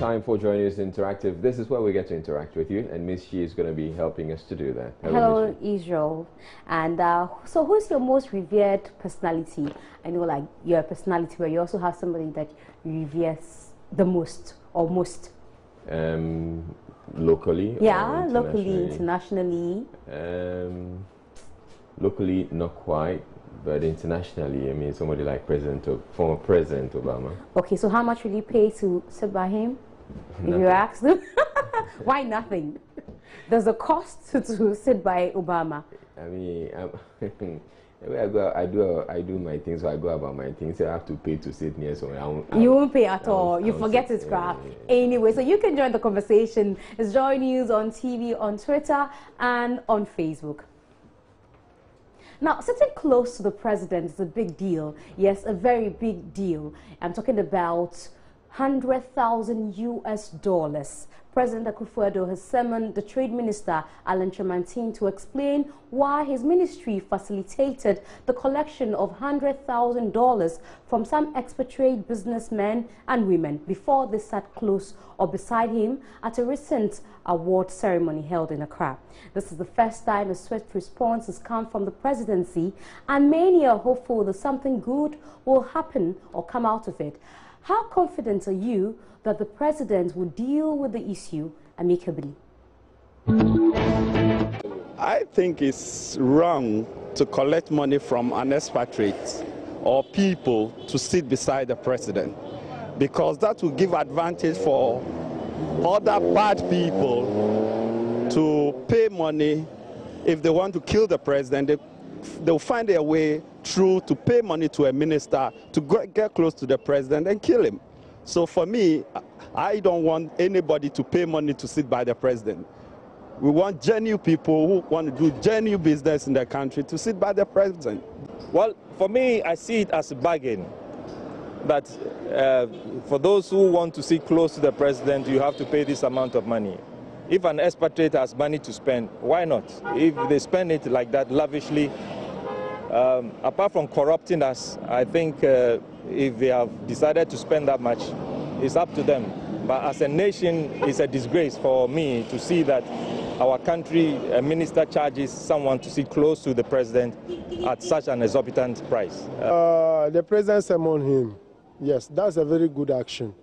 time for Joining Us Interactive. This is where we get to interact with you, and Miss Shi is going to be helping us to do that. Hello Israel. And so who's your most revered personality? I know, like, you're a personality, but you also have somebody that you revere the most or most. Locally? Yeah, locally, internationally. Locally, not quite. But internationally, I mean, somebody like former President Obama. Okay, so how much will you pay to sit by him? If you ask them? Why nothing? There's a cost to sit by Obama. I mean, I do my things, so I go about my things. So I have to pay to sit near someone. You won't pay at all. You forget his craft. Anyway, so you can join the conversation. It's Joy News on TV, on Twitter, and on Facebook. Now, sitting close to the president is a big deal. Yes, a very big deal. I'm talking about $100,000. President Akufo-Addo has summoned the Trade Minister, Alan Tremantin, to explain why his ministry facilitated the collection of $100,000 from some expatriate businessmen and women before they sat close or beside him at a recent award ceremony held in Accra. This is the first time a swift response has come from the presidency, and many are hopeful that something good will happen or come out of it. How confident are you that the president will deal with the issue amicably? I think it's wrong to collect money from an expatriate or people to sit beside the president, because that will give advantage for other bad people to pay money. If they want to kill the president, they'll find their way through to pay money to a minister to get close to the president and kill him. So for me, I don't want anybody to pay money to sit by the president. We want genuine people who want to do genuine business in the country to sit by the president. Well, for me, I see it as a bargain. That for those who want to sit close to the president, you have to pay this amount of money. If an expatriate has money to spend, why not? If they spend it like that lavishly, apart from corrupting us, I think if they have decided to spend that much, it's up to them. But as a nation, it's a disgrace for me to see that our country, a minister charges someone to sit close to the president at such an exorbitant price. The president summoned him. Yes, that's a very good action.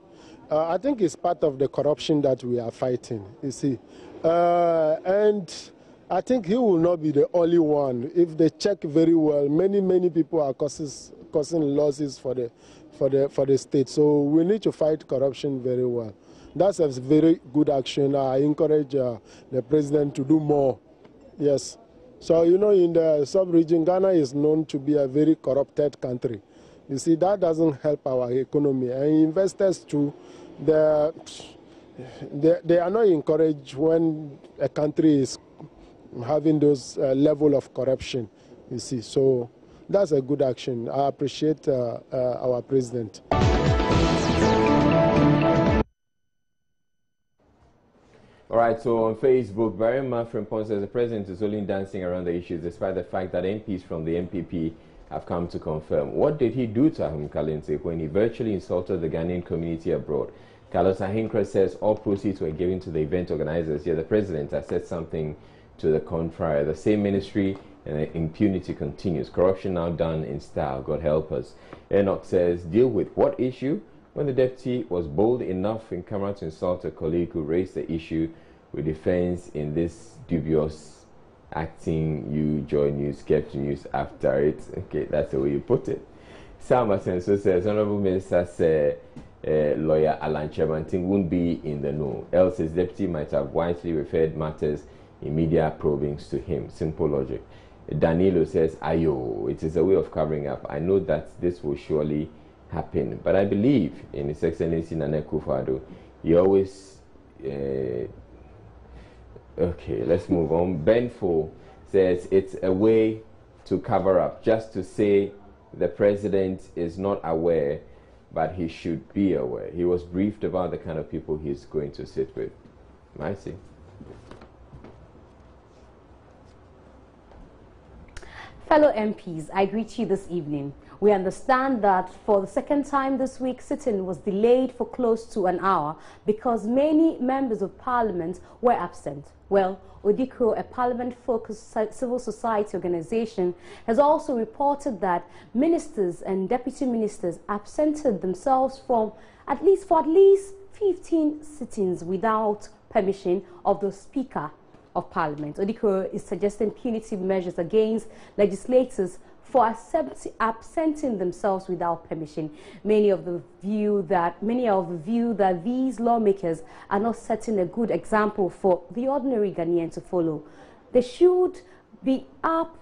I think it's part of the corruption that we are fighting, you see. And I think he will not be the only one. If they check very well, many people are causing losses for the state. So we need to fight corruption very well. That's a very good action. I encourage the president to do more. Yes. So, you know, in the sub-region, Ghana is known to be a very corrupted country. You see, that doesn't help our economy. And investors too, they are not encouraged when a country is having those level of corruption, you see. So that's a good action. I appreciate our president. All right, so on Facebook, Barry Frimpong says the president is only dancing around the issues despite the fact that MPs from the MPP have come to confirm. What did he do to Ahum Kalente when he virtually insulted the Ghanaian community abroad? Carlos Ahinkra says all proceeds were given to the event organizers, yet the president has said something to the contrary. The same ministry and the impunity continues. Corruption now done in style. God help us. Enoch says, deal with what issue? When the deputy was bold enough in camera to insult a colleague who raised the issue with defense in this dubious acting, you Joy News kept news after it. Okay, that's the way you put it. Sam Asenso says, Honorable Minister said lawyer Alan Tremantin won't be in the know, else his deputy might have wisely referred matters in media probings to him. Simple logic. Danilo says, ayo, it is a way of covering up. I know that this will surely happen, but I believe in His Excellency Nana Akufo-Addo. He always okay, let's move on. Benfo says it's a way to cover up, just to say the president is not aware, but he should be aware. He was briefed about the kind of people he's going to sit with. I see. Fellow MPs, I greet you this evening. We understand that for the second time this week, sitting was delayed for close to an hour because many members of parliament were absent. Well, Odikro, a parliament-focused civil society organization, has also reported that ministers and deputy ministers absented themselves from at least 15 sittings without permission of the Speaker of Parliament. Odikro is suggesting punitive measures against legislators for absenting themselves without permission. Many of the view that these lawmakers are not setting a good example for the ordinary Ghanaian to follow. They should be come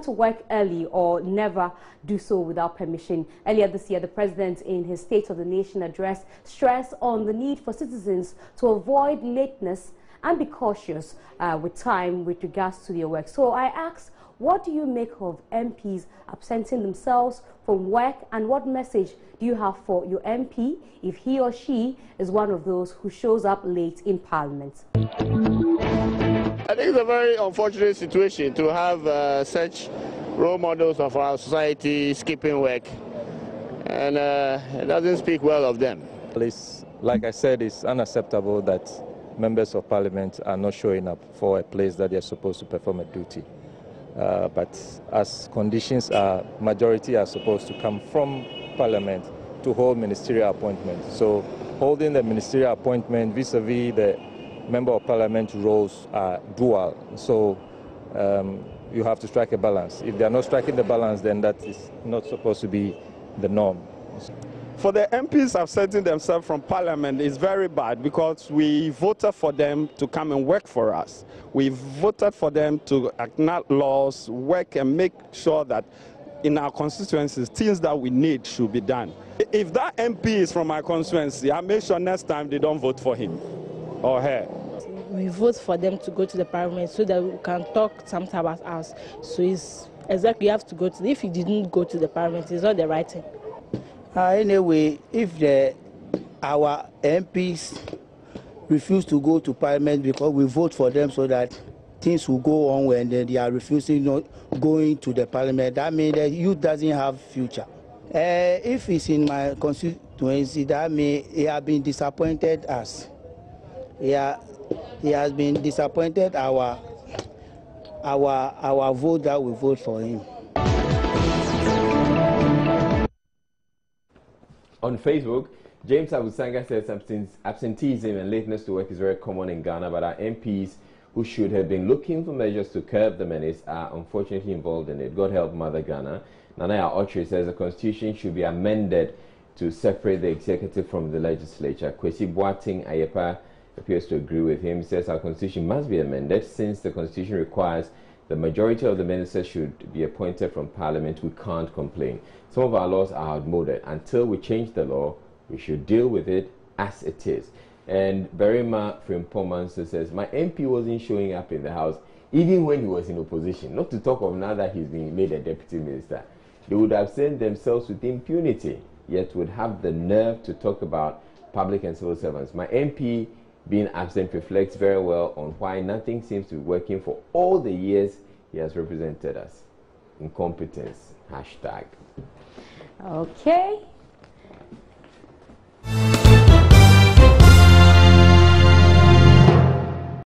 to work early or never do so without permission. Earlier this year, the President, in his State of the Nation address, stressed on the need for citizens to avoid lateness and be cautious with time with regards to their work. So I ask, what do you make of MPs absenting themselves from work, and what message do you have for your MP if he or she is one of those who shows up late in Parliament? I think it's a very unfortunate situation to have such role models of our society skipping work, and it doesn't speak well of them. Like I said, it's unacceptable that members of parliament are not showing up for a place that they are supposed to perform a duty. But as conditions are, majority are supposed to come from parliament to hold ministerial appointments. So holding the ministerial appointment vis-a-vis the member of parliament roles are dual. So you have to strike a balance. If they are not striking the balance, then that is not supposed to be the norm. For the MPs absenting themselves from Parliament is very bad because we voted for them to come and work for us. We voted for them to enact laws, work and make sure that in our constituencies, things that we need should be done. If that MP is from my constituency, I make sure next time they don't vote for him or her. We vote for them to go to the Parliament so that we can talk something about us. So it's exactly, you have to go to, if you didn't go to the Parliament, it's not the right thing. Anyway, if our MPs refuse to go to Parliament because we vote for them so that things will go on when they are refusing not going to the Parliament, that means the youth doesn't have future. If it's in my constituency, that means he has been disappointed us. He has been disappointed our vote that we vote for him. On Facebook, James Abusanga says absenteeism and lateness to work is very common in Ghana, but our MPs who should have been looking for measures to curb the menace are unfortunately involved in it. God help Mother Ghana. Nanaya Autry says the constitution should be amended to separate the executive from the legislature. Kwesi Boating Ayepa appears to agree with him. He says our constitution must be amended since the constitution requires the majority of the ministers should be appointed from Parliament. We can't complain. Some of our laws are outmoded. Until we change the law, we should deal with it as it is. And Berima Frimpoman says, my MP wasn't showing up in the House even when he was in opposition. Not to talk of now that he's been made a deputy minister. They would have sent themselves with impunity, yet would have the nerve to talk about public and civil servants. My MP being absent reflects very well on why nothing seems to be working for all the years he has represented us. Incompetence. #. Okay.